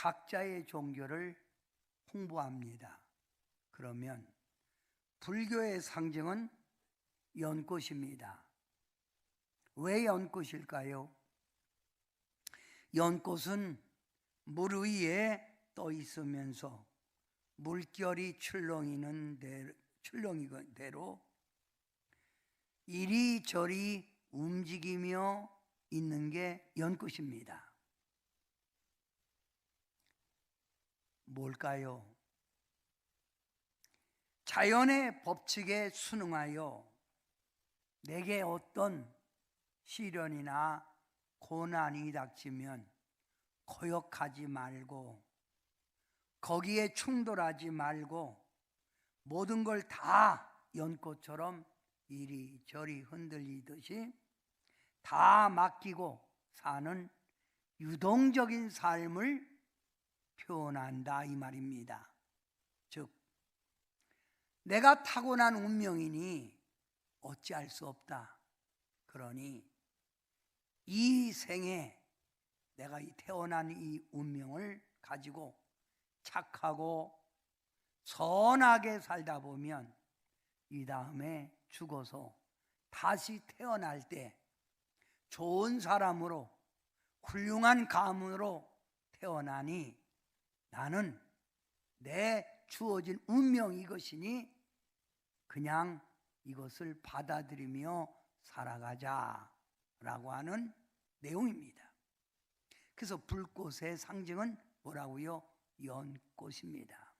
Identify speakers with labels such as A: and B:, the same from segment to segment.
A: 각자의 종교를 홍보합니다. 그러면 불교의 상징은 연꽃입니다. 왜 연꽃일까요? 연꽃은 물 위에 떠 있으면서 물결이 출렁이는 대로 이리저리 움직이며 있는 게 연꽃입니다. 뭘까요? 자연의 법칙에 순응하여 내게 어떤 시련이나 고난이 닥치면 거역하지 말고 거기에 충돌하지 말고 모든 걸 다 연꽃처럼 이리저리 흔들리듯이 다 맡기고 사는 유동적인 삶을 표현한다 이 말입니다. 즉 내가 타고난 운명이니 어찌할 수 없다. 그러니 이 생에 내가 태어난 이 운명을 가지고 착하고 선하게 살다 보면 이 다음에 죽어서 다시 태어날 때 좋은 사람으로 훌륭한 가문으로 태어나니 나는 내 주어진 운명이 이것이니 그냥 이것을 받아들이며 살아가자라고 하는 내용입니다. 그래서 불꽃의 상징은 뭐라고요? 연꽃입니다.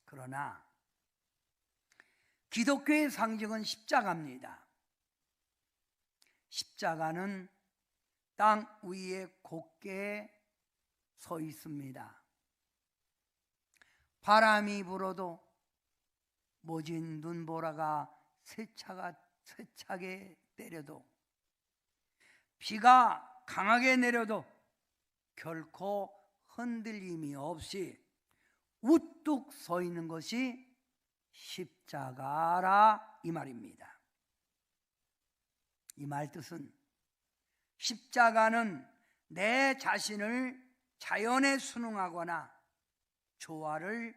A: 그러나 기독교의 상징은 십자가입니다. 십자가는 땅 위에 곧게 서 있습니다. 바람이 불어도 모진 눈보라가 세차게 때려도 비가 강하게 내려도 결코 흔들림이 없이 우뚝 서 있는 것이 십자가라 이 말입니다. 이 말 뜻은 십자가는 내 자신을 자연에 순응하거나 조화를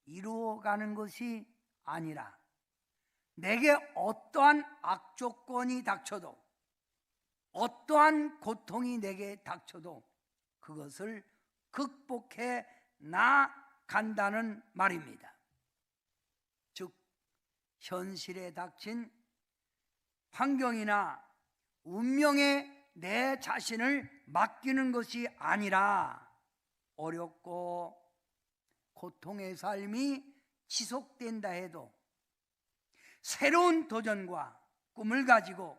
A: 이루어가는 것이 아니라 내게 어떠한 악조건이 닥쳐도 어떠한 고통이 내게 닥쳐도 그것을 극복해 나간다는 말입니다. 즉 현실에 닥친 환경이나 운명에 내 자신을 맡기는 것이 아니라 어렵고 고통의 삶이 지속된다 해도 새로운 도전과 꿈을 가지고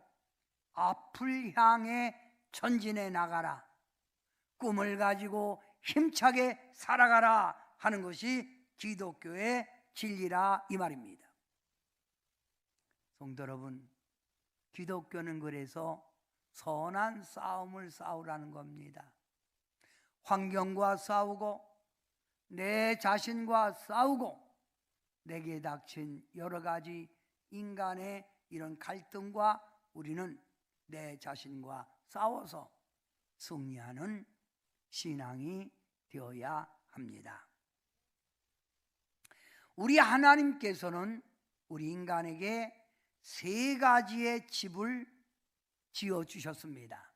A: 앞을 향해 전진해 나가라, 꿈을 가지고 힘차게 살아가라 하는 것이 기독교의 진리라 이 말입니다. 성도 여러분, 기독교는 그래서 선한 싸움을 싸우라는 겁니다. 환경과 싸우고 내 자신과 싸우고 내게 닥친 여러 가지 인간의 이런 갈등과 우리는 내 자신과 싸워서 승리하는 신앙이 되어야 합니다. 우리 하나님께서는 우리 인간에게 세 가지의 집을 지어주셨습니다.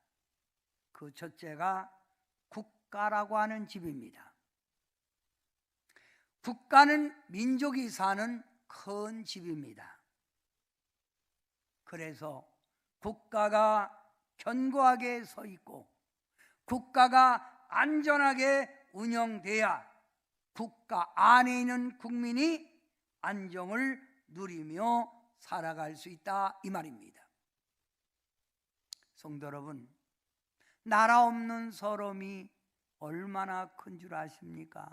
A: 그 첫째가 국가라고 하는 집입니다. 국가는 민족이 사는 큰 집입니다. 그래서 국가가 견고하게 서 있고 국가가 안전하게 운영돼야 국가 안에 있는 국민이 안정을 누리며 살아갈 수 있다 이 말입니다. 성도 여러분, 나라 없는 서름이 얼마나 큰 줄 아십니까?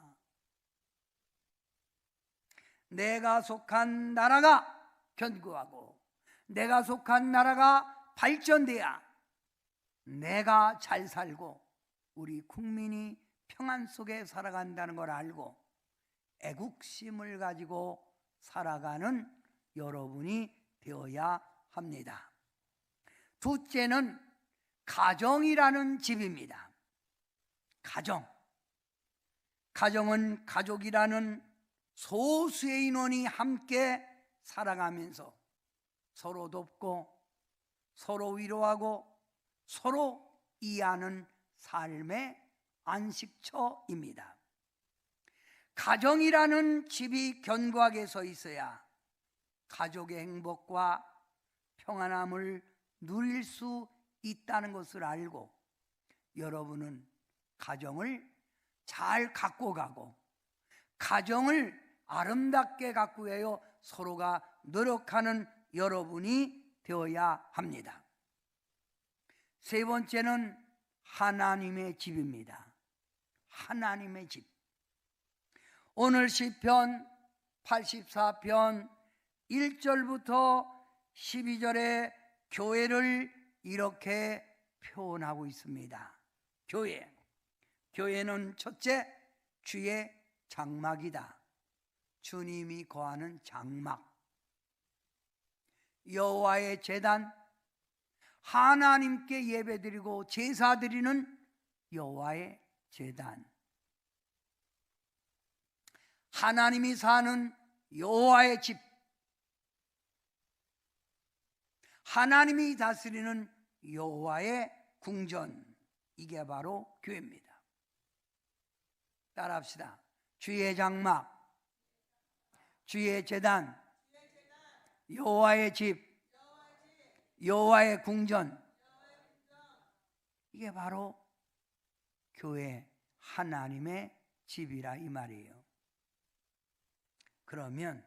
A: 내가 속한 나라가 견고하고 내가 속한 나라가 발전돼야 내가 잘 살고 우리 국민이 평안 속에 살아간다는 걸 알고 애국심을 가지고 살아가는 여러분이 되어야 합니다. 둘째는 가정이라는 집입니다. 가정, 가정은 가족이라는 소수의 인원이 함께 살아가면서 서로 돕고 서로 위로하고 서로 이해하는 삶의 안식처입니다. 가정이라는 집이 견고하게 서 있어야 가족의 행복과 평안함을 누릴 수 있다는 것을 알고 여러분은 가정을 잘 갖고 가고 가정을 아름답게 가꾸어 서로가 노력하는 여러분이 되어야 합니다. 세 번째는 하나님의 집입니다. 하나님의 집. 오늘 시편 84편 1절부터 12절에 교회를 이렇게 표현하고 있습니다. 교회는 첫째, 주의 장막이다. 주님이 거하는 장막. 여호와의 제단, 하나님께 예배드리고 제사드리는 여호와의 제단. 하나님이 사는 여호와의 집, 하나님이 다스리는 여호와의 궁전, 이게 바로 교회입니다. 따라합시다. 주의 장막, 주의 제단, 여호와의 집, 여호와의 궁전, 이게 바로 교회, 하나님의 집이라 이 말이에요. 그러면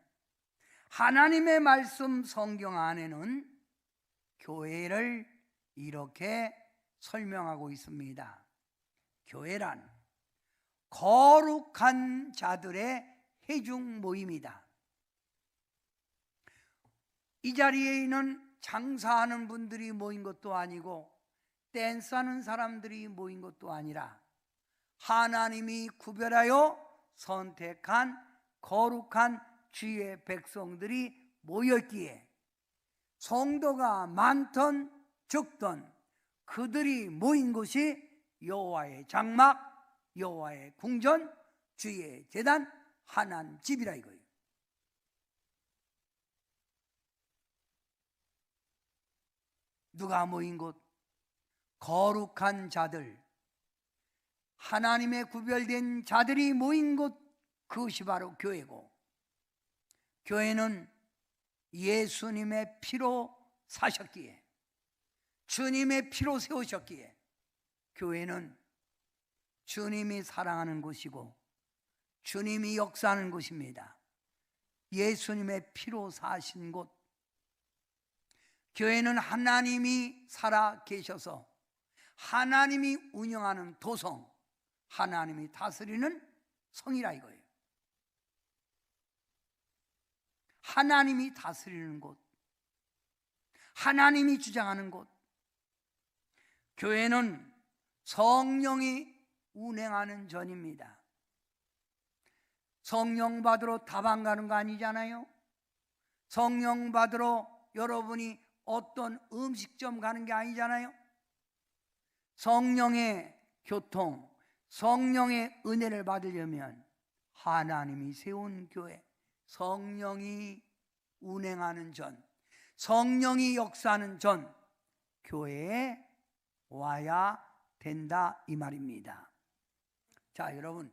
A: 하나님의 말씀 성경 안에는 교회를 이렇게 설명하고 있습니다. 교회란 거룩한 자들의 회중 모임이다. 이 자리에 있는 장사하는 분들이 모인 것도 아니고 댄스하는 사람들이 모인 것도 아니라 하나님이 구별하여 선택한 거룩한 주의 백성들이 모였기에 성도가 많던 적던 그들이 모인 곳이 여호와의 장막, 여호와의 궁전, 주의 제단, 하나님 집이라 이거예요. 누가 모인 곳? 거룩한 자들, 하나님의 구별된 자들이 모인 곳, 그것이 바로 교회고, 교회는 예수님의 피로 사셨기에, 주님의 피로 세우셨기에 교회는 주님이 사랑하는 곳이고 주님이 역사하는 곳입니다. 예수님의 피로 사신 곳, 교회는 하나님이 살아 계셔서 하나님이 운영하는 도성, 하나님이 다스리는 성이라 이거예요. 하나님이 다스리는 곳, 하나님이 주장하는 곳. 교회는 성령이 운행하는 전입니다. 성령 받으러 다방 가는 거 아니잖아요. 성령 받으러 여러분이 어떤 음식점 가는 게 아니잖아요. 성령의 교통, 성령의 은혜를 받으려면 하나님이 세운 교회, 성령이 운행하는 전, 성령이 역사하는 전 교회에 와야 된다 이 말입니다. 자, 여러분,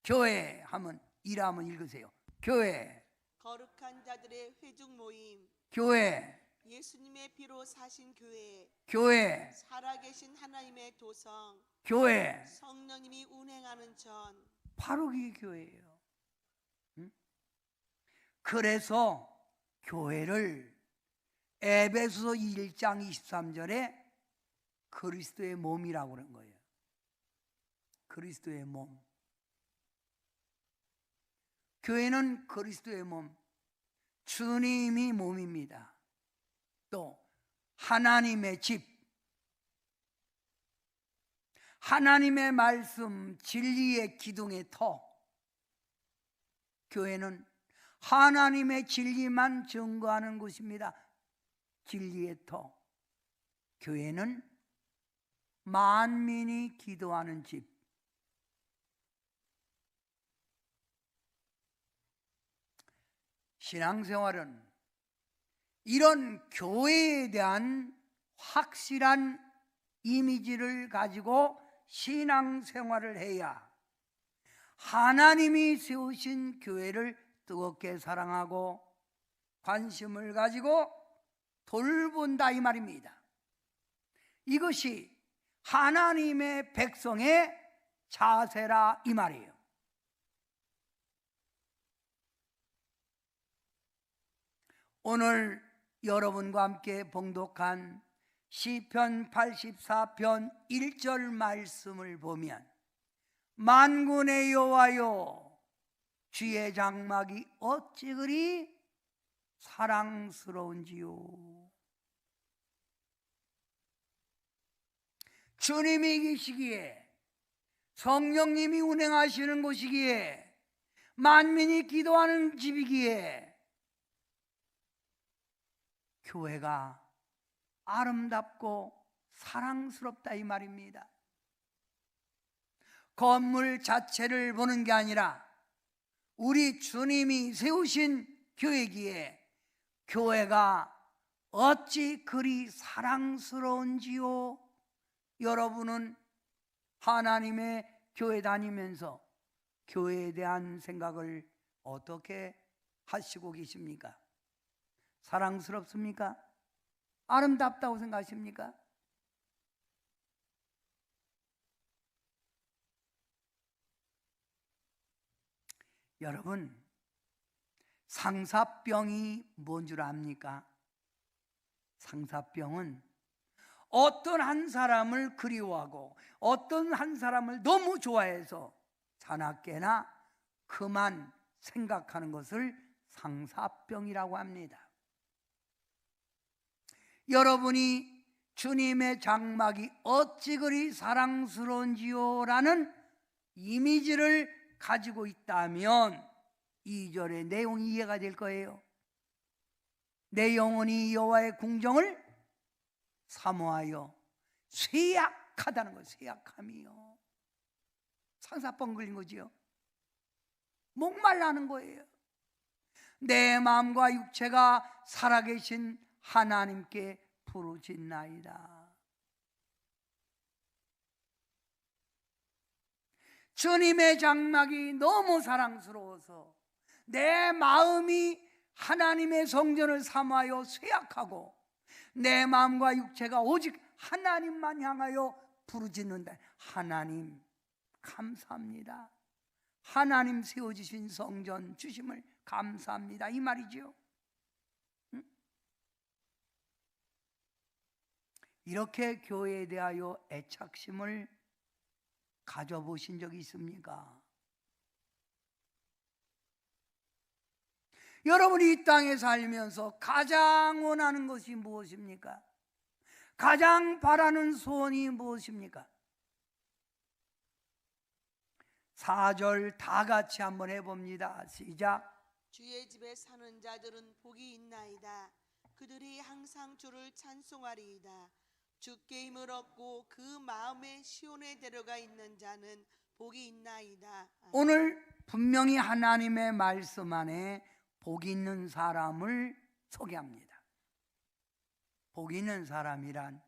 A: 교회 하면 이라면 읽으세요. 교회,
B: 거룩한 자들의 회중 모임.
A: 교회,
B: 예수님의 피로 사신 교회.
A: 교회,
B: 살아계신 하나님의 도성.
A: 교회.
B: 성령님이 운행하는 전.
A: 바로 그게 교회예요. 그래서 교회를 에베소서 1장 23절에 그리스도의 몸이라고 그런 거예요. 그리스도의 몸. 교회는 그리스도의 몸, 주님이 몸입니다. 또 하나님의 집, 하나님의 말씀, 진리의 기둥의 터. 교회는 하나님의 진리만 증거하는 곳입니다. 진리의 터. 교회는 만민이 기도하는 집. 신앙생활은 이런 교회에 대한 확실한 이미지를 가지고 신앙생활을 해야 하나님이 세우신 교회를 뜨겁게 사랑하고 관심을 가지고 돌본다 이 말입니다. 이것이 하나님의 백성의 자세라 이 말이에요. 오늘 여러분과 함께 봉독한 시편 84편 1절 말씀을 보면 만군의 여호와여 주의 장막이 어찌 그리 사랑스러운지요. 주님이 계시기에 성령님이 운행하시는 곳이기에 만민이 기도하는 집이기에 교회가 아름답고 사랑스럽다 이 말입니다. 건물 자체를 보는 게 아니라 우리 주님이 세우신 교회기에 교회가 어찌 그리 사랑스러운지요. 여러분은 하나님의 교회 다니면서 교회에 대한 생각을 어떻게 하시고 계십니까? 사랑스럽습니까? 아름답다고 생각하십니까? 여러분, 상사병이 뭔 줄 압니까? 상사병은 어떤 한 사람을 그리워하고 어떤 한 사람을 너무 좋아해서 자나깨나 그만 생각하는 것을 상사병이라고 합니다. 여러분이 주님의 장막이 어찌 그리 사랑스러운지요 라는 이미지를 가지고 있다면 2절의 내용이 이해가 될 거예요. 내 영혼이 여호와의 궁정을 사모하여 쇠약하다는 거예요. 쇠약함이요. 상사병 걸린 거지요. 목말라는 거예요. 내 마음과 육체가 살아계신 하나님께 부르짖나이다. 주님의 장막이 너무 사랑스러워서 내 마음이 하나님의 성전을 사모하여 쇠약하고 내 마음과 육체가 오직 하나님만 향하여 부르짖는다. 하나님 감사합니다. 하나님 세워주신 성전 주심을 감사합니다 이 말이죠. 이렇게 교회에 대하여 애착심을 가져보신 적이 있습니까? 여러분이 이 땅에 살면서 가장 원하는 것이 무엇입니까? 가장 바라는 소원이 무엇입니까? 4절 다 같이 한번 해봅니다. 시작.
B: 주의 집에 사는 자들은 복이 있나이다. 그들이 항상 주를 찬송하리이다. 주께 힘을 얻고 그 마음의 시온에 데려가 있는 자는 복이 있나이다.
A: 오늘 분명히 하나님의 말씀 안에 복 있는 사람을 소개합니다. 복 있는 사람이란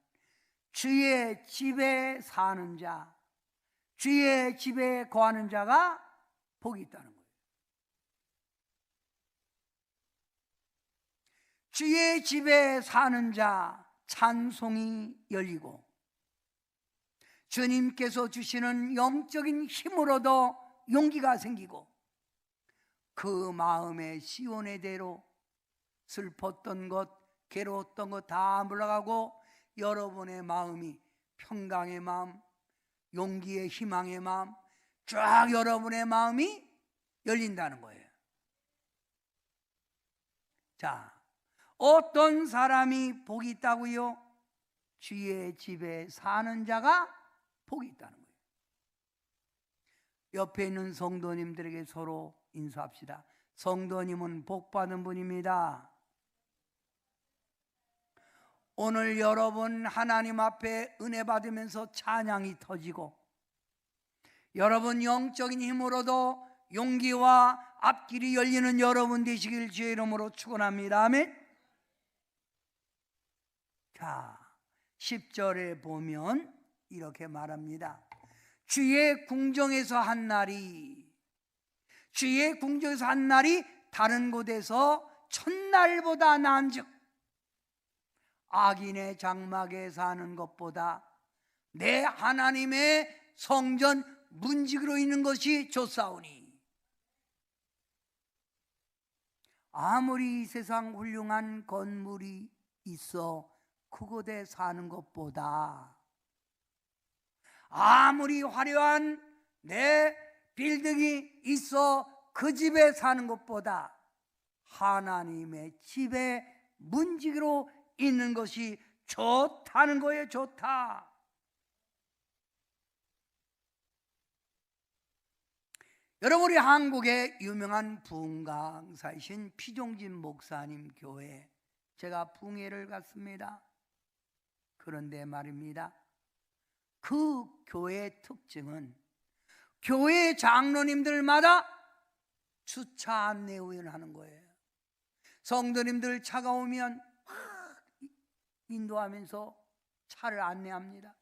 A: 주의 집에 사는 자, 주의 집에 거하는 자가 복이 있다는 거예요. 주의 집에 사는 자 찬송이 열리고 주님께서 주시는 영적인 힘으로도 용기가 생기고 그 마음의 시온의 대로 슬펐던 것, 괴로웠던 것 다 물러가고 여러분의 마음이 평강의 마음, 용기의 희망의 마음, 쫙 여러분의 마음이 열린다는 거예요. 자, 어떤 사람이 복이 있다고요? 주의 집에 사는 자가 복이 있다는 거예요. 옆에 있는 성도님들에게 서로 인사합시다. 성도님은 복 받은 분입니다. 오늘 여러분 하나님 앞에 은혜 받으면서 찬양이 터지고 여러분 영적인 힘으로도 용기와 앞길이 열리는 여러분 되시길 주의 이름으로 축원합니다. 아멘. 자, 10절에 보면 이렇게 말합니다. 주의 궁정에서 한 날이 다른 곳에서 첫날보다 나은즉 악인의 장막에 사는 것보다 내 하나님의 성전 문지기로 있는 것이 좋사오니 아무리 이 세상 훌륭한 건물이 있어 그곳에 사는 것보다 아무리 화려한 내 빌딩이 있어 그 집에 사는 것보다 하나님의 집에 문지기로 있는 것이 좋다는 거예요. 좋다. 여러분, 우리 한국의 유명한 부흥강사이신 피종진 목사님 교회 제가 부흥회를 갔습니다. 그런데 말입니다, 그 교회의 특징은 교회 장로님들마다 주차 안내 우연하는 거예요. 성도님들 차가 오면 인도하면서 차를 안내합니다.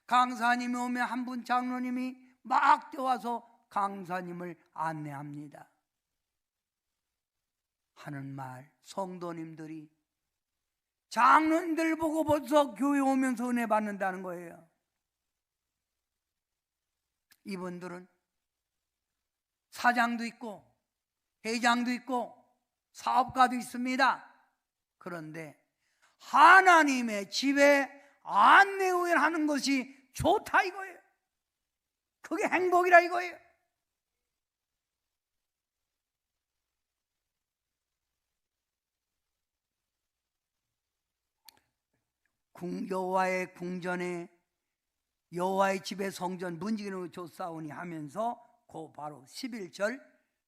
A: 강사님이 오면 한 분 장로님이 막 뛰어와서 강사님을 안내합니다. 하는 말, 성도님들이 장로님들 보고 벌써 교회 오면서 은혜 받는다는 거예요. 이분들은 사장도 있고 회장도 있고 사업가도 있습니다. 그런데 하나님의 집에 안내우연 하는 것이 좋다 이거예요. 그게 행복이라 이거예요. 여호와의 궁전에 여호와의 집에 성전 문지기로 좋사오니 하면서 그 바로 11절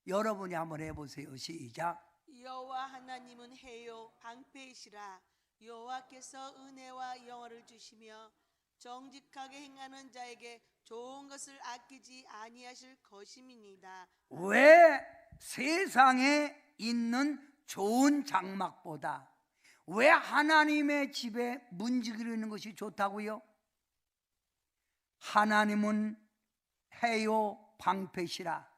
A: 여러분이 한번 해보세요. 시작.
B: 여호와 하나님은 해요 방패이시라. 여호와께서 은혜와 영화를 주시며 정직하게 행하는 자에게 좋은 것을 아끼지 아니하실 것임이니이다.
A: 왜 세상에 있는 좋은 장막보다 왜 하나님의 집에 문지기로 있는 것이 좋다고요? 하나님은 해요 방패시라.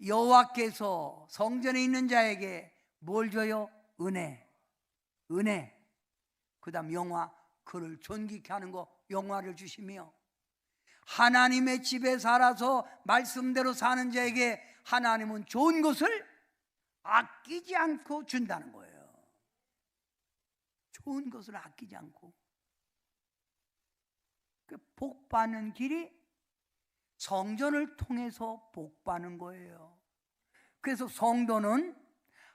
A: 여호와께서 성전에 있는 자에게 뭘 줘요? 은혜. 그 다음 영화, 그를 존귀케 하는 거 영화를 주시며 하나님의 집에 살아서 말씀대로 사는 자에게 하나님은 좋은 것을 아끼지 않고 준다는 거예요. 좋은 것을 아끼지 않고. 복 받는 길이 성전을 통해서 복 받는 거예요. 그래서 성도는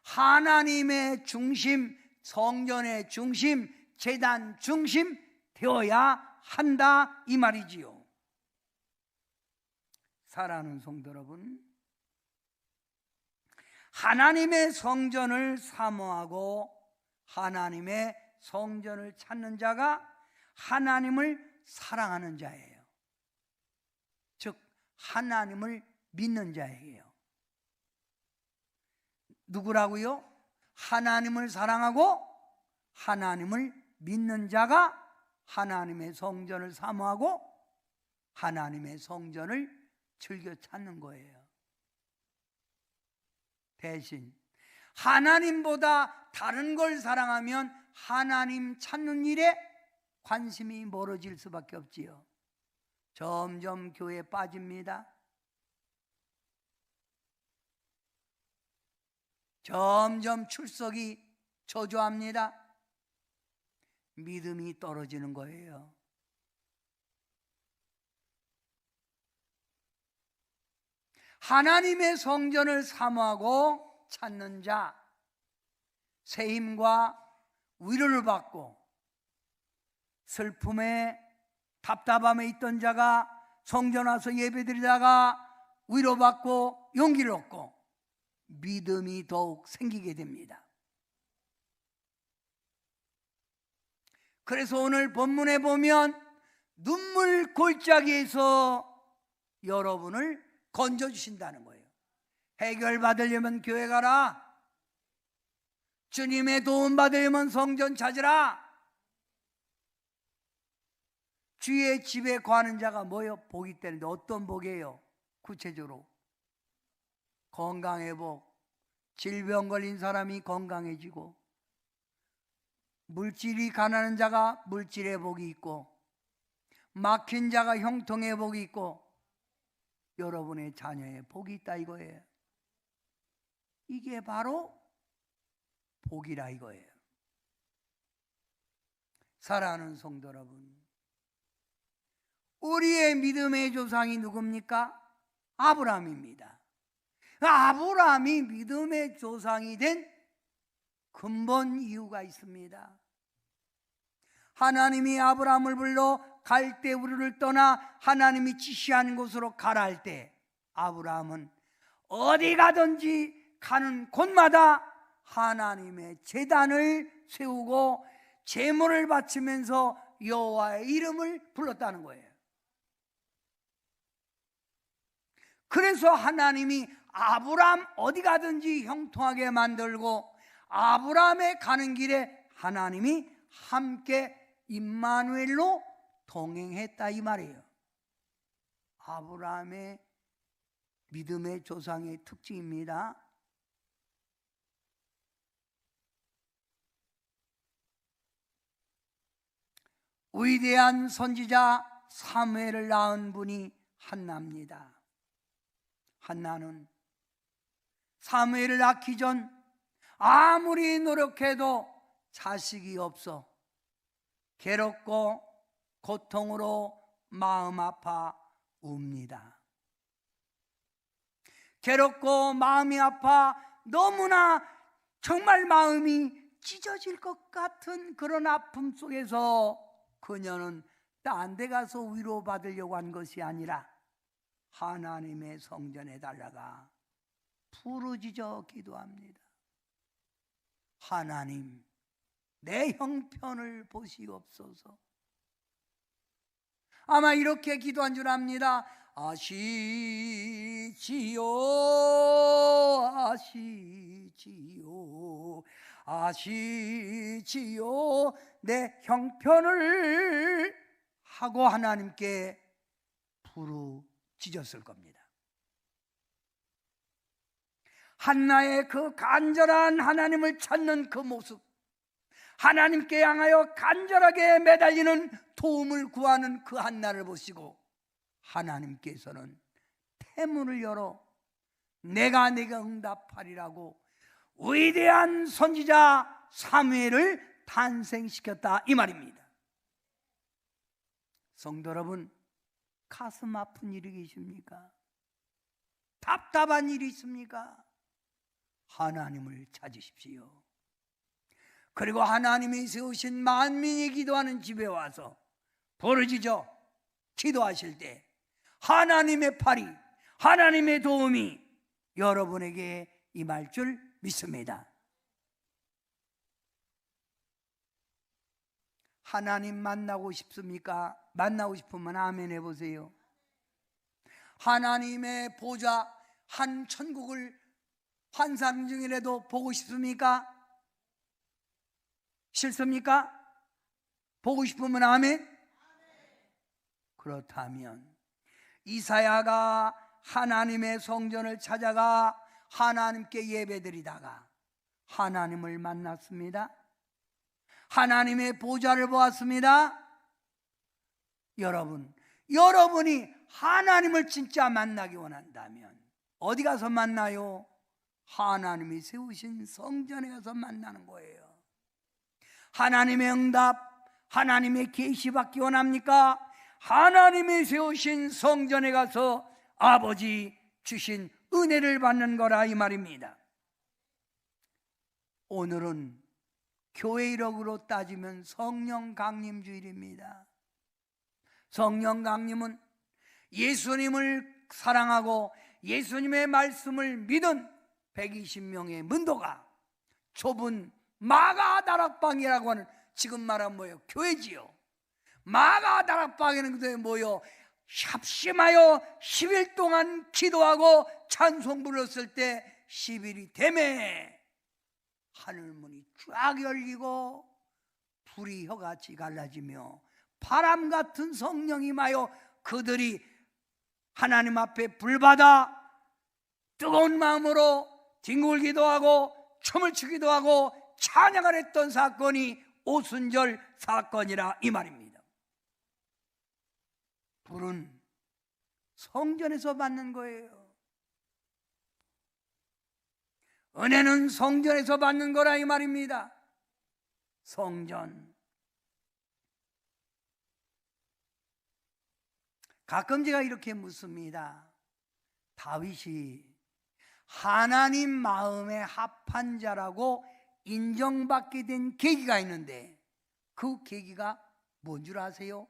A: 하나님의 중심, 성전의 중심, 제단 중심 되어야 한다 이 말이지요. 사랑하는 성도 여러분, 하나님의 성전을 사모하고 하나님의 성전을 찾는 자가 하나님을 사랑하는 자예요. 즉 하나님을 믿는 자예요. 누구라고요? 하나님을 사랑하고 하나님을 믿는 자가 하나님의 성전을 사모하고 하나님의 성전을 즐겨 찾는 거예요. 대신 하나님보다 다른 걸 사랑하면 하나님 찾는 일에 관심이 멀어질 수밖에 없지요. 점점 교회에 빠집니다. 점점 출석이 저조합니다. 믿음이 떨어지는 거예요. 하나님의 성전을 사모하고 찾는 자, 새 힘과 위로를 받고 슬픔에 답답함에 있던 자가 성전 와서 예배드리다가 위로받고 용기를 얻고 믿음이 더욱 생기게 됩니다. 그래서 오늘 본문에 보면 눈물 골짜기에서 여러분을 건져주신다는 거예요. 해결받으려면 교회 가라. 주님의 도움 받으려면 성전 찾으라. 주의 집에 거하는 자가 뭐요? 복이 있다는데 어떤 복이에요? 구체적으로 건강의 복. 질병 걸린 사람이 건강해지고, 물질이 가난한 자가 물질의 복이 있고, 막힌 자가 형통의 복이 있고, 여러분의 자녀의 복이 있다 이거예요. 이게 바로 복이라 이거예요. 사랑하는 성도 여러분, 우리의 믿음의 조상이 누굽니까? 아브라함입니다. 아브라함이 믿음의 조상이 된 근본 이유가 있습니다. 하나님이 아브라함을 불러 갈대 우르를 떠나 하나님이 지시하는 곳으로 가라 할 때, 아브라함은 어디 가든지 가는 곳마다 하나님의 제단을 세우고 제물을 바치면서 여호와의 이름을 불렀다는 거예요. 그래서 하나님이 아브라함 어디 가든지 형통하게 만들고, 아브라함의 가는 길에 하나님이 함께 임마누엘로 동행했다 이 말이에요. 아브라함의 믿음의 조상의 특징입니다. 위대한 선지자 사무엘을 낳은 분이 한나입니다. 한나는 사무엘을 낳기 전 아무리 노력해도 자식이 없어 괴롭고 고통으로 마음 아파 웁니다. 괴롭고 마음이 아파 너무나 정말 마음이 찢어질 것 같은 그런 아픔 속에서 그녀는 딴 데 가서 위로받으려고 한 것이 아니라 하나님의 성전에 달려가 부르짖어 기도합니다. 하나님, 내 형편을 보시옵소서. 아마 이렇게 기도한 줄 압니다. 아시지요, 아시지요, 아시지요, 내 형편을 하고 하나님께 부르짖었을 겁니다. 한나의 그 간절한 하나님을 찾는 그 모습, 하나님께 향하여 간절하게 매달리는 도움을 구하는 그 한나를 보시고 하나님께서는 태문을 열어 내가 네게 응답하리라고 위대한 선지자 사무엘을 탄생시켰다 이 말입니다. 성도 여러분, 가슴 아픈 일이 계십니까? 답답한 일이 있습니까? 하나님을 찾으십시오. 그리고 하나님이 세우신 만민이 기도하는 집에 와서 부르짖어 기도하실 때 하나님의 팔이, 하나님의 도움이 여러분에게 임할 줄 믿습니다. 하나님 만나고 싶습니까? 만나고 싶으면 아멘 해보세요. 하나님의 보좌 한 천국을 환상 중이라도 보고 싶습니까? 싫습니까? 보고 싶으면 아멘? 그렇다면 이사야가 하나님의 성전을 찾아가 하나님께 예배드리다가 하나님을 만났습니다. 하나님의 보좌를 보았습니다. 여러분이 하나님을 진짜 만나기 원한다면 어디 가서 만나요? 하나님이 세우신 성전에 가서 만나는 거예요. 하나님의 응답, 하나님의 계시 받기 원합니까? 하나님이 세우신 성전에 가서 아버지 주신 은혜를 받는 거라 이 말입니다. 오늘은 교회 이력으로 따지면 성령 강림 주일입니다. 성령 강림은 예수님을 사랑하고 예수님의 말씀을 믿은 120명의 문도가 좁은 마가 다락방이라고 하는, 지금 말하면 뭐예요? 교회지요. 마가 다락방에는 그때 모여 합심하여 10일 동안 기도하고 찬송 불렀을 때 10일이 되매 하늘문이 쫙 열리고 불이 혀같이 갈라지며 바람 같은 성령이 임하여 그들이 하나님 앞에 불받아 뜨거운 마음으로 뒹굴기도 하고 춤을 추기도 하고 찬양을 했던 사건이 오순절 사건이라 이 말입니다. 불은 성전에서 받는 거예요. 은혜는 성전에서 받는 거라 이 말입니다. 성전. 가끔 제가 이렇게 묻습니다. 다윗이 하나님 마음에 합한 자라고 인정받게 된 계기가 있는데 그 계기가 뭔 줄 아세요?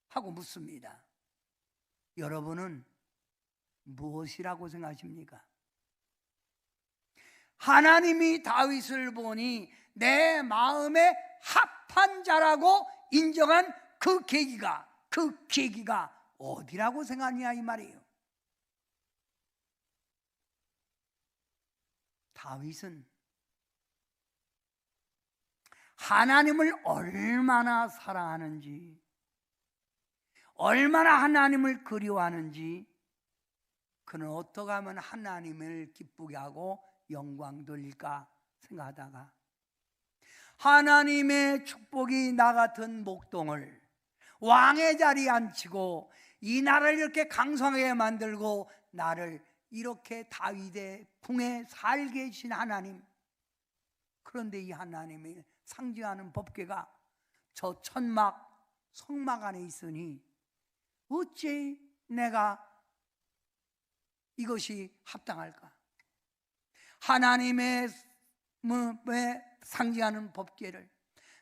A: 하고 묻습니다. 여러분은 무엇이라고 생각하십니까? 하나님이 다윗을 보니 내 마음에 합한 자라고 인정한 그 계기가 어디라고 생각하냐 이 말이에요. 다윗은 하나님을 얼마나 사랑하는지, 얼마나 하나님을 그리워하는지, 그는 어떻게 하면 하나님을 기쁘게 하고 영광 돌릴까 생각하다가 하나님의 축복이 나 같은 목동을 왕의 자리에 앉히고 이 나라를 이렇게 강성하게 만들고 나를 이렇게 다윗의 궁에 살게 해주신 하나님, 그런데 이 하나님이 상징하는 법궤가 저 천막 성막 안에 있으니 어찌 내가 이것이 합당할까? 하나님의 상징하는 법궤를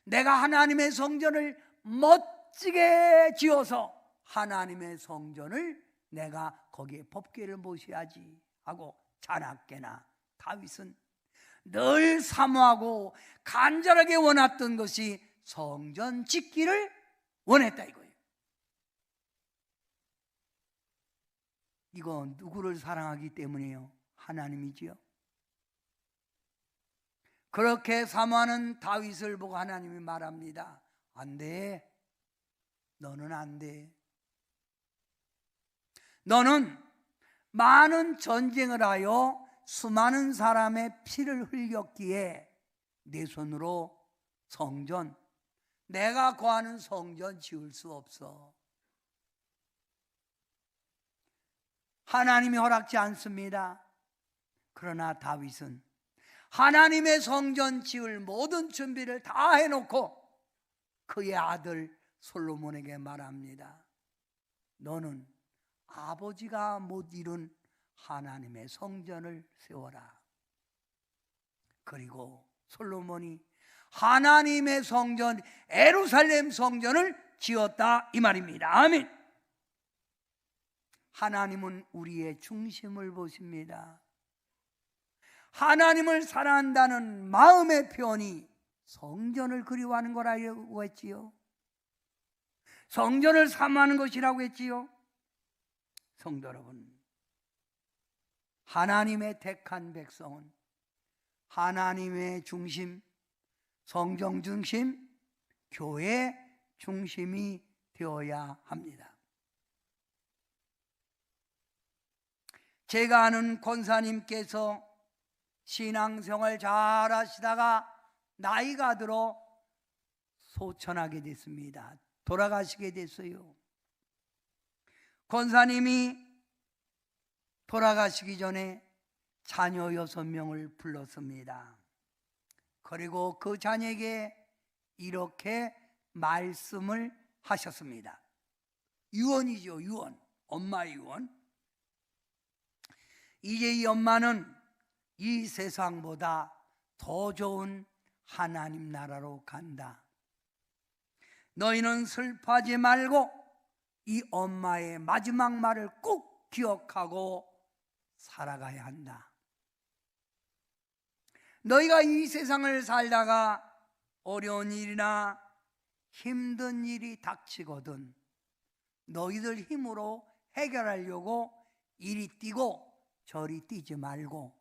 A: 내가 하나님의 성전을 멋지게 지어서 하나님의 성전을 내가 거기에 법궤를 모셔야지 하고 자나깨나 다윗은 늘 사모하고 간절하게 원했던 것이 성전 짓기를 원했다 이거예요. 이건 누구를 사랑하기 때문이에요? 하나님이지요. 그렇게 사모하는 다윗을 보고 하나님이 말합니다. 안 돼. 너는 안 돼. 너는 많은 전쟁을 하여 수많은 사람의 피를 흘렸기에 내 손으로 성전, 내가 거하는 성전 지을 수 없어. 하나님이 허락지 않습니다. 그러나 다윗은 하나님의 성전 지을 모든 준비를 다 해놓고 그의 아들 솔로몬에게 말합니다. 너는 아버지가 못 이룬 하나님의 성전을 세워라. 그리고 솔로몬이 하나님의 성전 예루살렘 성전을 지었다 이 말입니다. 아멘. 하나님은 우리의 중심을 보십니다. 하나님을 사랑한다는 마음의 표현이 성전을 그리워하는 거라고 했지요. 성전을 사모하는 것이라고 했지요. 성도 여러분, 하나님의 택한 백성은 하나님의 중심, 성전 중심, 교회 중심이 되어야 합니다. 제가 아는 권사님께서 신앙생활 잘 하시다가 나이가 들어 소천하게 됐습니다. 돌아가시게 됐어요. 권사님이 돌아가시기 전에 자녀 6명을 불렀습니다. 그리고 그 자녀에게 이렇게 말씀을 하셨습니다. 유언이죠, 유언. 엄마의 유언. 이제 이 엄마는 이 세상보다 더 좋은 하나님 나라로 간다. 너희는 슬퍼하지 말고 이 엄마의 마지막 말을 꼭 기억하고 살아가야 한다. 너희가 이 세상을 살다가 어려운 일이나 힘든 일이 닥치거든 너희들 힘으로 해결하려고 이리 뛰고 저리 뛰지 말고,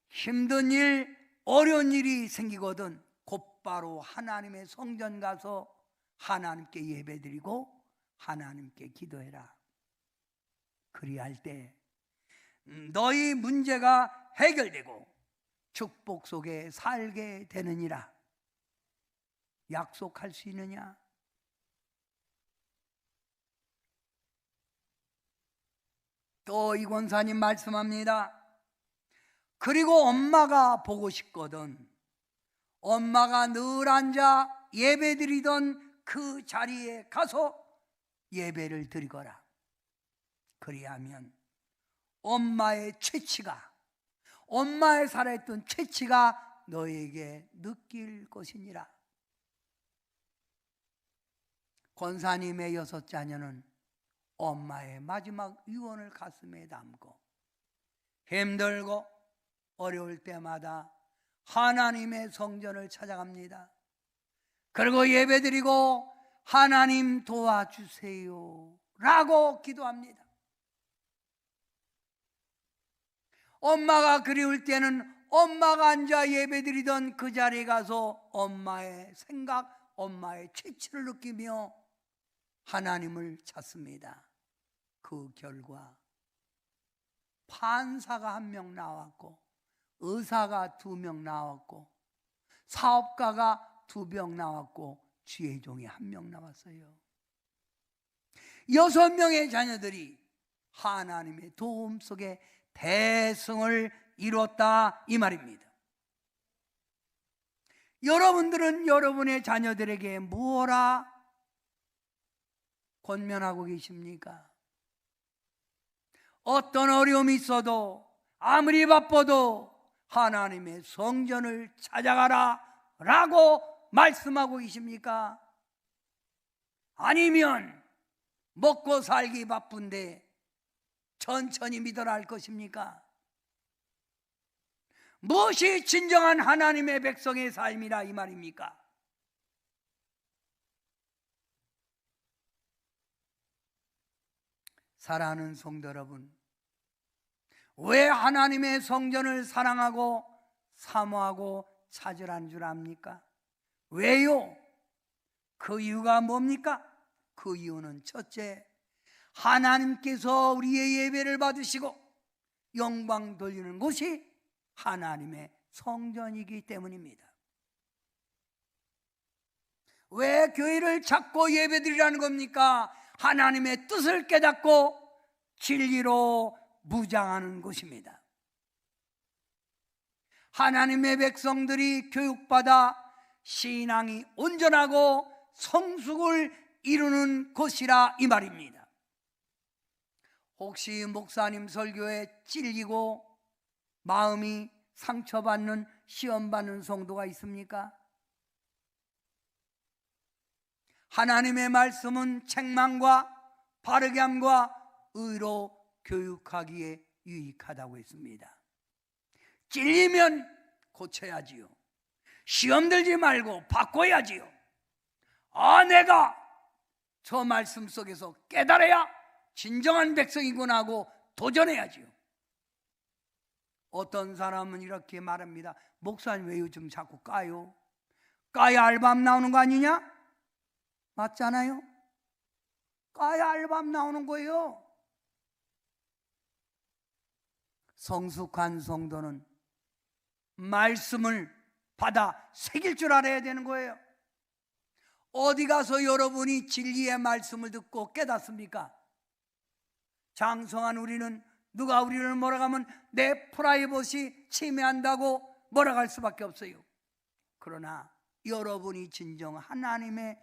A: 힘든 일, 어려운 일이 생기거든 곧바로 하나님의 성전 가서 하나님께 예배드리고 하나님께 기도해라. 그리할 때 너희 문제가 해결되고 축복 속에 살게 되느니라. 약속할 수 있느냐? 또 이 권사님 말씀합니다. 그리고 엄마가 보고 싶거든 엄마가 늘 앉아 예배드리던 그 자리에 가서 예배를 드리거라. 그리하면 엄마의 채취가, 엄마의 살아있던 채취가 너에게 느낄 것이니라. 권사님의 6자녀는 엄마의 마지막 유언을 가슴에 담고 힘들고 어려울 때마다 하나님의 성전을 찾아갑니다. 그리고 예배드리고 하나님 도와주세요 라고 기도합니다. 엄마가 그리울 때는 엄마가 앉아 예배드리던 그 자리에 가서 엄마의 생각, 엄마의 채취를 느끼며 하나님을 찾습니다. 그 결과 판사가 1명 나왔고 의사가 2명 나왔고 사업가가 2명 나왔고 지혜종이 1명 나왔어요. 6명의 자녀들이 하나님의 도움 속에 대승을 이뤘다 이 말입니다. 여러분들은 여러분의 자녀들에게 무엇라 권면하고 계십니까? 어떤 어려움이 있어도 아무리 바빠도 하나님의 성전을 찾아가라 라고 말씀하고 계십니까? 아니면 먹고 살기 바쁜데 천천히 믿어라 할 것입니까? 무엇이 진정한 하나님의 백성의 삶이라 이 말입니까? 사랑하는 성도 여러분, 왜 하나님의 성전을 사랑하고 사모하고 찾으라는 줄 압니까? 왜요? 그 이유가 뭡니까? 그 이유는 첫째, 하나님께서 우리의 예배를 받으시고 영광 돌리는 곳이 하나님의 성전이기 때문입니다. 왜 교회를 찾고 예배드리라는 겁니까? 하나님의 뜻을 깨닫고 진리로 무장하는 곳입니다. 하나님의 백성들이 교육받아 신앙이 온전하고 성숙을 이루는 곳이라 이 말입니다. 혹시 목사님 설교에 찔리고 마음이 상처받는 시험받는 성도가 있습니까? 하나님의 말씀은 책망과 바르게 함과 의로 교육하기에 유익하다고 했습니다. 찔리면 고쳐야지요. 시험 들지 말고 바꿔야지요. 내가 저 말씀 속에서 깨달아야 진정한 백성이구나 하고 도전해야지요. 어떤 사람은 이렇게 말합니다. 목사님 왜 요즘 자꾸 까요? 까야 알밤 나오는 거 아니냐? 맞잖아요? 까야 알밤 나오는 거예요. 성숙한 성도는 말씀을 받아 새길 줄 알아야 되는 거예요. 어디 가서 여러분이 진리의 말씀을 듣고 깨닫습니까? 장성한 우리는 누가 우리를 몰아가면 내 프라이버시 침해한다고 몰아갈 수밖에 없어요. 그러나 여러분이 진정 하나님의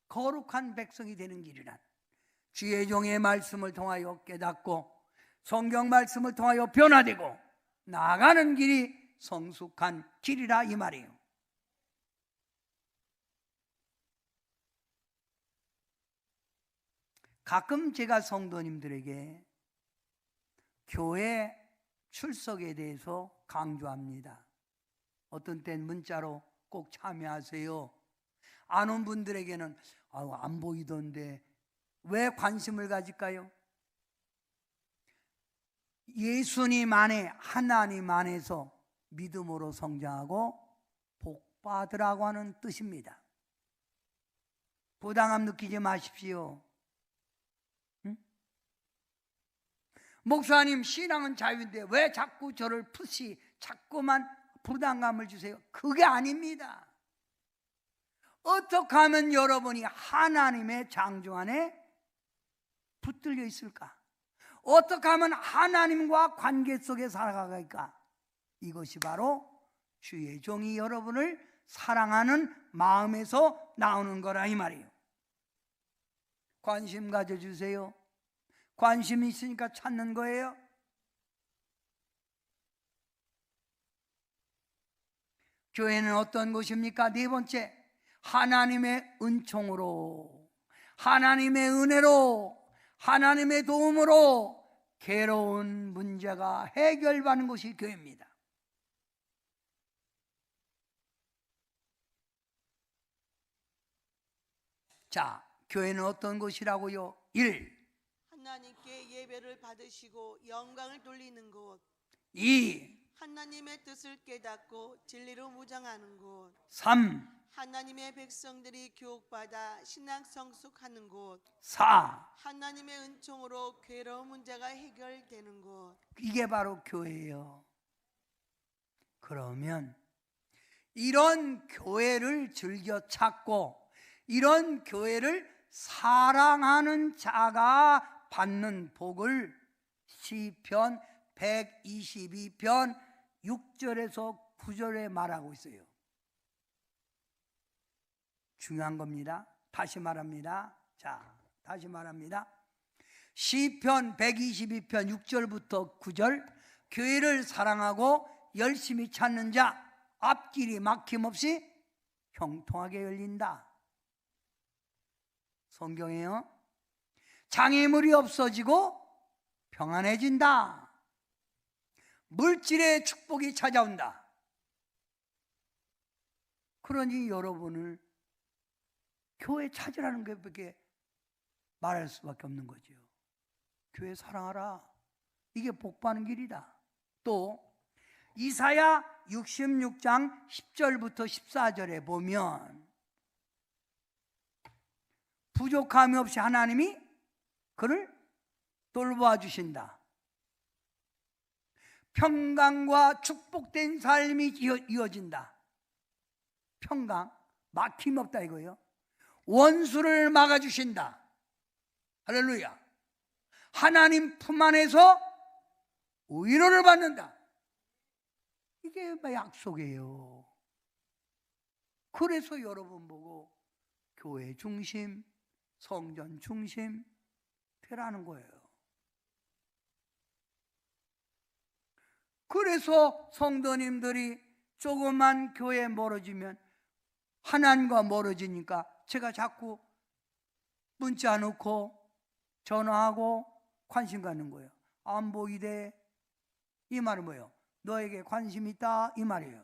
A: 거룩한 백성이 되는 길이란 주의 종의 말씀을 통하여 깨닫고 성경 말씀을 통하여 변화되고 나아가는 길이 성숙한 길이라 이 말이에요. 가끔 제가 성도님들에게 교회 출석에 대해서 강조합니다. 어떤 땐 문자로 꼭 참여하세요. 안 온 분들에게는 안 보이던데 왜 관심을 가질까요? 예수님 안에, 하나님 안에서 믿음으로 성장하고 복받으라고 하는 뜻입니다. 부당함 느끼지 마십시오. 응? 목사님, 신앙은 자유인데 왜 자꾸 저를 푸시, 자꾸만 부담감을 주세요? 그게 아닙니다. 어떻게 하면 여러분이 하나님의 창조 안에 붙들려 있을까? 어떻게 하면 하나님과 관계 속에 살아갈까? 이것이 바로 주의 종이 여러분을 사랑하는 마음에서 나오는 거라 이 말이에요. 관심 가져주세요. 관심이 있으니까 찾는 거예요. 교회는 어떤 곳입니까? 네 번째, 하나님의 은총으로, 하나님의 은혜로, 하나님의 도움으로 괴로운 문제가 해결받는 곳이 교회입니다. 자, 교회는 어떤 곳이라고요? 1.
B: 하나님께 예배를 받으시고 영광을 돌리는 곳.
A: 2.
B: 하나님의 뜻을 깨닫고 진리로 무장하는 곳.
A: 3.
B: 하나님의 백성들이 교육받아 신앙 성숙하는 곳.
A: 4.
B: 하나님의 은총으로 괴로운 문제가 해결되는 곳.
A: 이게 바로 교회예요. 그러면 이런 교회를 즐겨 찾고 이런 교회를 사랑하는 자가 받는 복을 시편 122편 6절에서 9절에 말하고 있어요. 중요한 겁니다. 다시 말합니다. 자, 다시 말합니다. 시편 122편 6절부터 9절, 교회를 사랑하고 열심히 찾는 자 앞길이 막힘없이 형통하게 열린다. 성경에요. 장애물이 없어지고 평안해진다. 물질의 축복이 찾아온다. 그러니 여러분을 교회 찾으라는 것밖에 말할 수밖에 없는 거죠. 교회 사랑하라. 이게 복받는 길이다. 또 이사야 66장 10절부터 14절에 보면 부족함이 없이 하나님이 그를 돌보아 주신다. 평강과 축복된 삶이 이어진다. 평강, 막힘없다 이거예요. 원수를 막아주신다. 할렐루야. 하나님 품 안에서 위로를 받는다. 이게 약속이에요. 그래서 여러분 보고 교회 중심, 성전 중심 되라는 거예요. 그래서 성도님들이 조그만 교회에 멀어지면 하나님과 멀어지니까 제가 자꾸 문자 넣고 전화하고 관심 갖는 거예요. 안 보이대. 이 말은 뭐예요? 너에게 관심 있다 이 말이에요.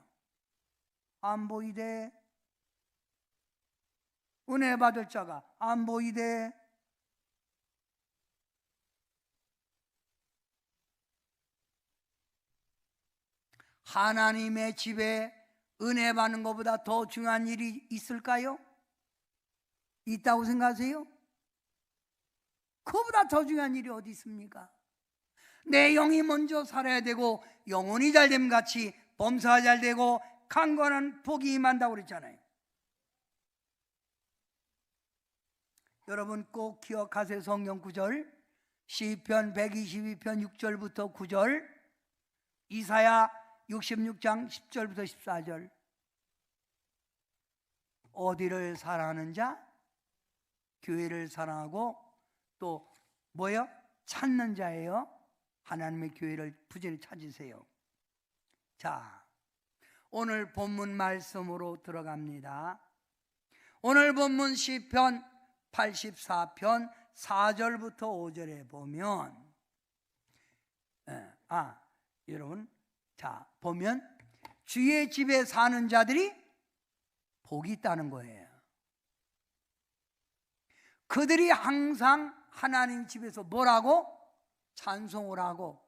A: 안 보이대. 은혜 받을 자가 안 보이대. 하나님의 집에 은혜 받는 것보다 더 중요한 일이 있을까요? 있다고 생각하세요? 그보다 더 중요한 일이 어디 있습니까? 내 영이 먼저 살아야 되고 영혼이 잘됨 같이 범사가 잘되고 강건한 복이 임한다고 그랬잖아요. 여러분 꼭 기억하세요. 성경 구절 시편 122편 6절부터 9절, 이사야 66장 10절부터 14절. 어디를 사랑하는 자? 교회를 사랑하고 또 뭐요? 찾는 자예요. 하나님의 교회를 부지런히 찾으세요. 자, 오늘 본문 말씀으로 들어갑니다. 오늘 본문 시편 84편 4절부터 5절에 보면 여러분 자 보면 주의 집에 사는 자들이 복이 있다는 거예요. 그들이 항상 하나님 집에서 뭐라고? 찬송을 하고,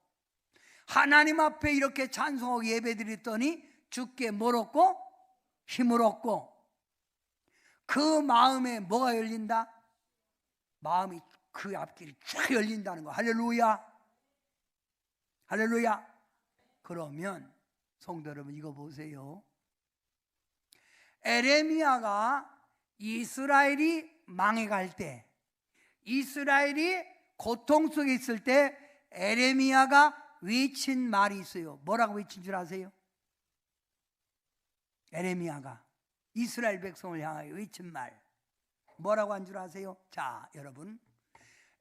A: 하나님 앞에 이렇게 찬송하고 예배드렸더니 주께 뭘 얻고? 힘을 얻고, 그 마음에 뭐가 열린다? 마음이 그 앞길이 쫙 열린다는 거. 할렐루야, 할렐루야. 그러면 성도 여러분, 이거 보세요. 에레미야가 이스라엘이 망해갈 때, 이스라엘이 고통 속에 있을 때 에레미야가 외친 말이 있어요. 뭐라고 외친 줄 아세요? 에레미야가 이스라엘 백성을 향하여 외친 말 뭐라고 한 줄 아세요? 자, 여러분,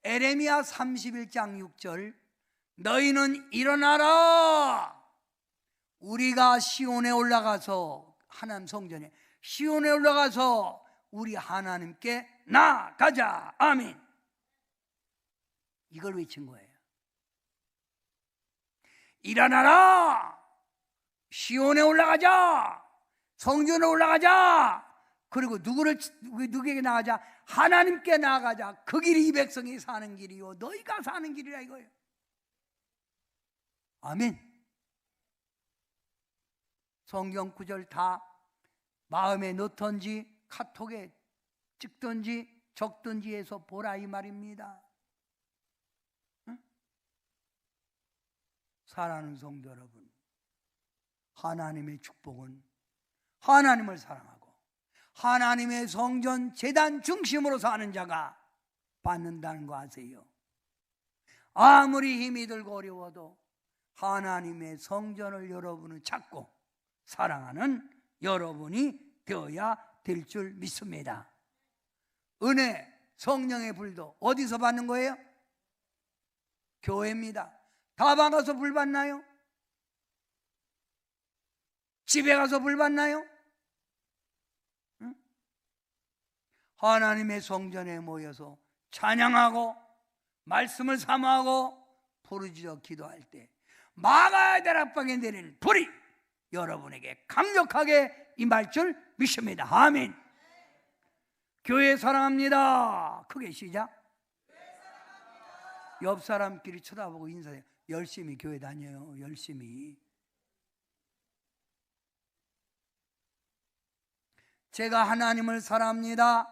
A: 에레미야 31장 6절, 너희는 일어나라, 우리가 시온에 올라가서, 하나님 성전에 시온에 올라가서 우리 하나님께 나아가자. 아멘. 이걸 외친 거예요. 일어나라, 시온에 올라가자, 성전에 올라가자. 그리고 누구에게 나가자? 하나님께 나아가자. 그 길이 이 백성이 사는 길이요, 너희가 사는 길이라 이거예요. 아멘. 성경 구절 다 마음에 넣던지 카톡에 찍던지 적던지 해서 보라 이 말입니다. 응? 사랑하는 성도 여러분, 하나님의 축복은 하나님을 사랑하고 하나님의 성전 제단 중심으로 사는 자가 받는다는 거 아세요? 아무리 힘이 들고 어려워도 하나님의 성전을 여러분은 찾고 사랑하는 여러분이 되어야 될 줄 믿습니다. 은혜, 성령의 불도 어디서 받는 거예요? 교회입니다. 다방 가서 불 받나요? 집에 가서 불 받나요? 응? 하나님의 성전에 모여서 찬양하고 말씀을 사모하고 부르짖어 기도할 때 마가야 다락방에 내리는 불이 여러분에게 강력하게 임할 줄 믿습니다. 아멘. 교회 사랑합니다. 크게 시작. 옆 사람끼리 쳐다보고 인사해요. 열심히 교회 다녀요. 열심히. 제가 하나님을 사랑합니다,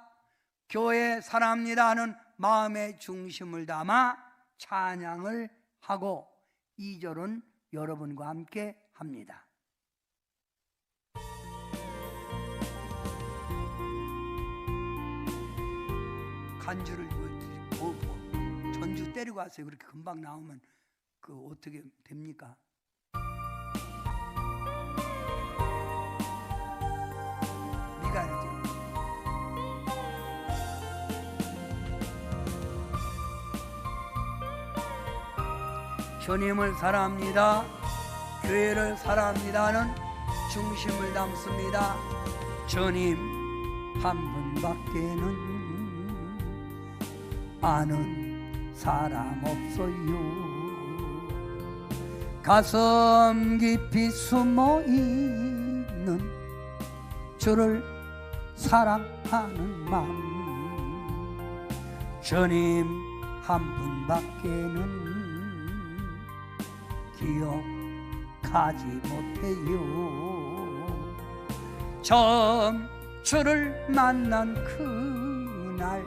A: 교회 사랑합니다 하는 마음의 중심을 담아 찬양을 하고 2절은 여러분과 함께 합니다. 간주를 전주 때리고 왔어요. 그렇게 금방 나오면 그 어떻게 됩니까? 네가 알지. 주님을 사랑합니다, 교회를 사랑합니다는 중심을 담습니다. 주님 한 분밖에는 아는 사람 없어요. 가슴 깊이 숨어 있는 주를 사랑하는 마음, 주님 한 분밖에는 기억하지 못해요. 처음 주를 만난 그날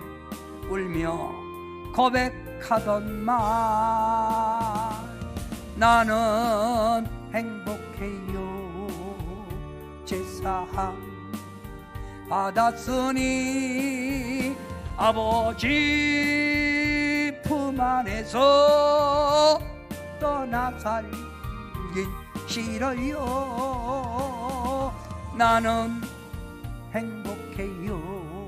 A: 울며 고백하던 말, 나는 행복해요. 제사함 받았으니 아버지 품 안에서 떠나 살긴 싫어요. 나는 행복해요.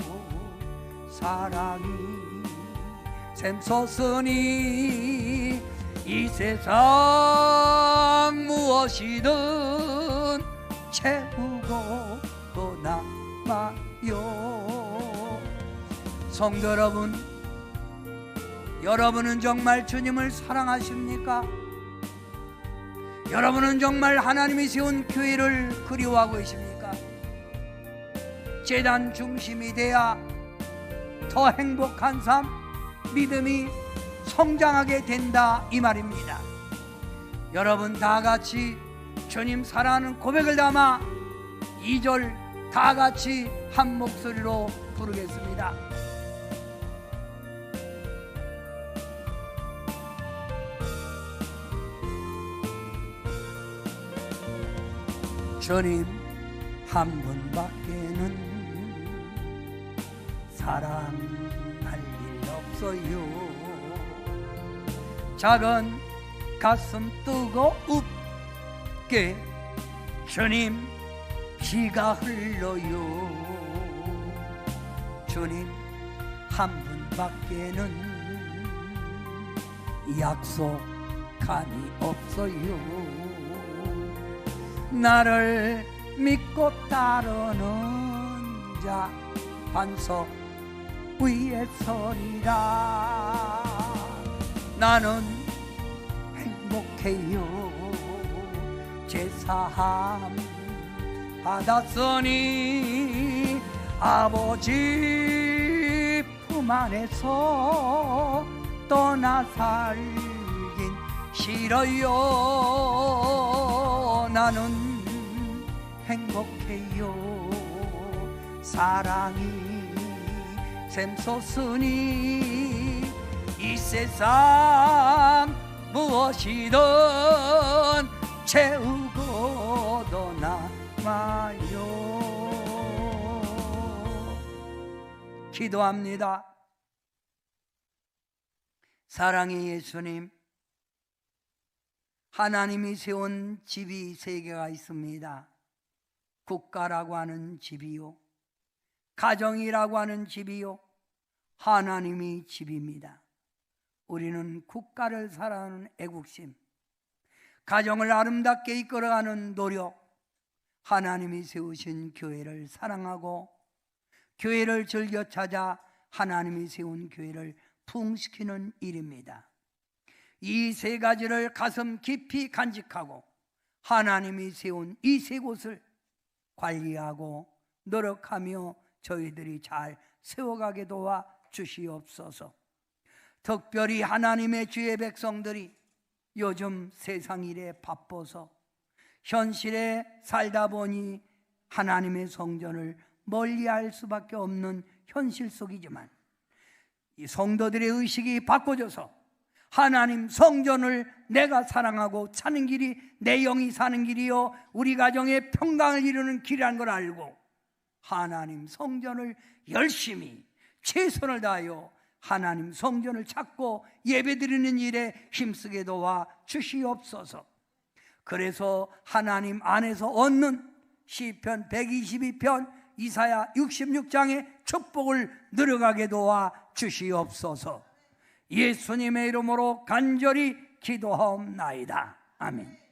A: 사랑이 샘솟으니 이 세상 무엇이든 채우고 떠나봐요. 성도 여러분, 여러분은 정말 주님을 사랑하십니까? 여러분은 정말 하나님이 세운 교회를 그리워하고 계십니까? 제단 중심이 돼야 더 행복한 삶, 믿음이 성장하게 된다 이 말입니다. 여러분 다 같이 주님 사랑하는 고백을 담아 2절 다 같이 한 목소리로 부르겠습니다. 주님 한 분밖에는 사랑할 일 없어요. 작은 가슴 뜨겁게 주님 피가 흘러요. 주님 한 분밖에는 약속함이 없어요. 나를 믿고 따르는 자 반석 위에 서리라. 나는 행복해요. 제사함 받았으니 아버지 품 안에서 떠나 살긴 싫어요. 나는 행복해요. 사랑이 샘솟으니 이 세상 무엇이든 채우고 떠나마요. 기도합니다. 사랑의 예수님, 하나님이 세운 집이 3개가 있습니다. 국가라고 하는 집이요, 가정이라고 하는 집이요, 하나님이 집입니다. 우리는 국가를 사랑하는 애국심, 가정을 아름답게 이끌어가는 노력, 하나님이 세우신 교회를 사랑하고 교회를 즐겨 찾아 하나님이 세운 교회를 부흥시키는 일입니다. 이 3가지를 가슴 깊이 간직하고 하나님이 세운 이 3곳을 관리하고 노력하며 저희들이 잘 세워가게 도와 주시옵소서. 특별히 하나님의 주의 백성들이 요즘 세상 일에 바빠서 현실에 살다 보니 하나님의 성전을 멀리할 수밖에 없는 현실 속이지만, 이 성도들의 의식이 바꿔져서 하나님 성전을 내가 사랑하고 사는 길이 내 영이 사는 길이요 우리 가정의 평강을 이루는 길이라는 걸 알고 하나님 성전을 열심히 최선을 다하여 하나님 성전을 찾고 예배드리는 일에 힘쓰게 도와 주시옵소서. 그래서 하나님 안에서 얻는 시편 122편, 이사야 66장의 축복을 누려가게 도와 주시옵소서. 예수님의 이름으로 간절히 기도하옵나이다. 아멘.